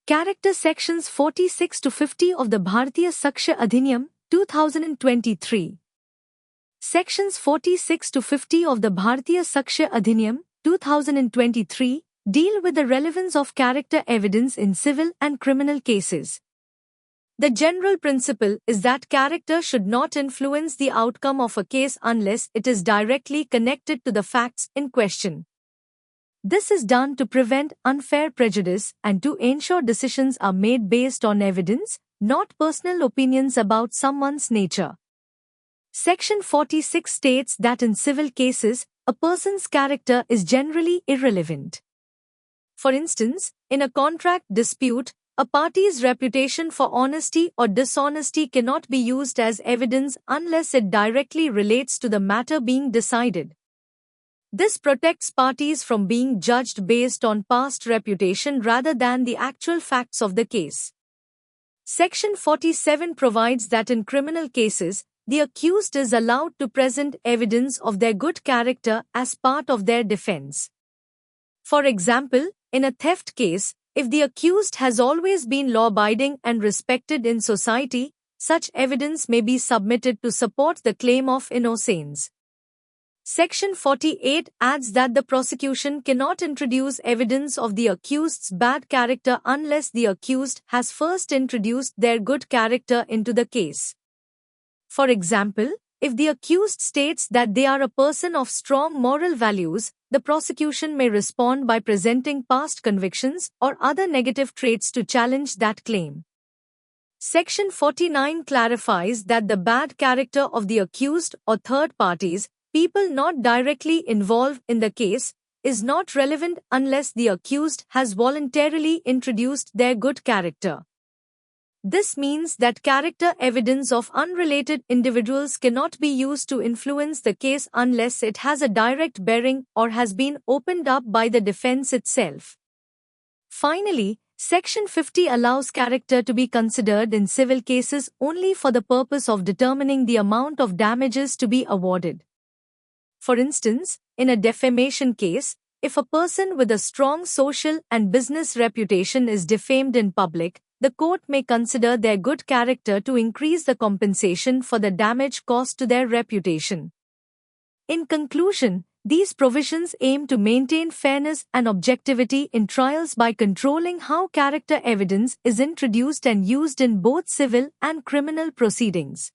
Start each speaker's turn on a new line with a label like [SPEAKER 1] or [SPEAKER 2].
[SPEAKER 1] Character Sections 46 to 50 of the Bharatiya Saksha Adhiniyam, 2023. Sections 46 to 50 of the Bharatiya Saksha Adhiniyam, 2023, deal with the relevance of character evidence in civil and criminal cases. The general principle is that character should not influence the outcome of a case unless it is directly connected to the facts in question. This is done to prevent unfair prejudice and to ensure decisions are made based on evidence, not personal opinions about someone's nature. Section 46 states that in civil cases, a person's character is generally irrelevant. For instance, in a contract dispute, a party's reputation for honesty or dishonesty cannot be used as evidence unless it directly relates to the matter being decided. This protects parties from being judged based on past reputation rather than the actual facts of the case. Section 47 provides that in criminal cases, the accused is allowed to present evidence of their good character as part of their defense. For example, in a theft case, if the accused has always been law-abiding and respected in society, such evidence may be submitted to support the claim of innocence. Section 48 adds that the prosecution cannot introduce evidence of the accused's bad character unless the accused has first introduced their good character into the case. For example, if the accused states that they are a person of strong moral values, the prosecution may respond by presenting past convictions or other negative traits to challenge that claim. Section 49 clarifies that the bad character of the accused or third parties, people not directly involved in the case, is not relevant unless the accused has voluntarily introduced their good character. This means that character evidence of unrelated individuals cannot be used to influence the case unless it has a direct bearing or has been opened up by the defense itself. Finally, Section 50 allows character to be considered in civil cases only for the purpose of determining the amount of damages to be awarded. For instance, in a defamation case, if a person with a strong social and business reputation is defamed in public, the court may consider their good character to increase the compensation for the damage caused to their reputation. In conclusion, these provisions aim to maintain fairness and objectivity in trials by controlling how character evidence is introduced and used in both civil and criminal proceedings.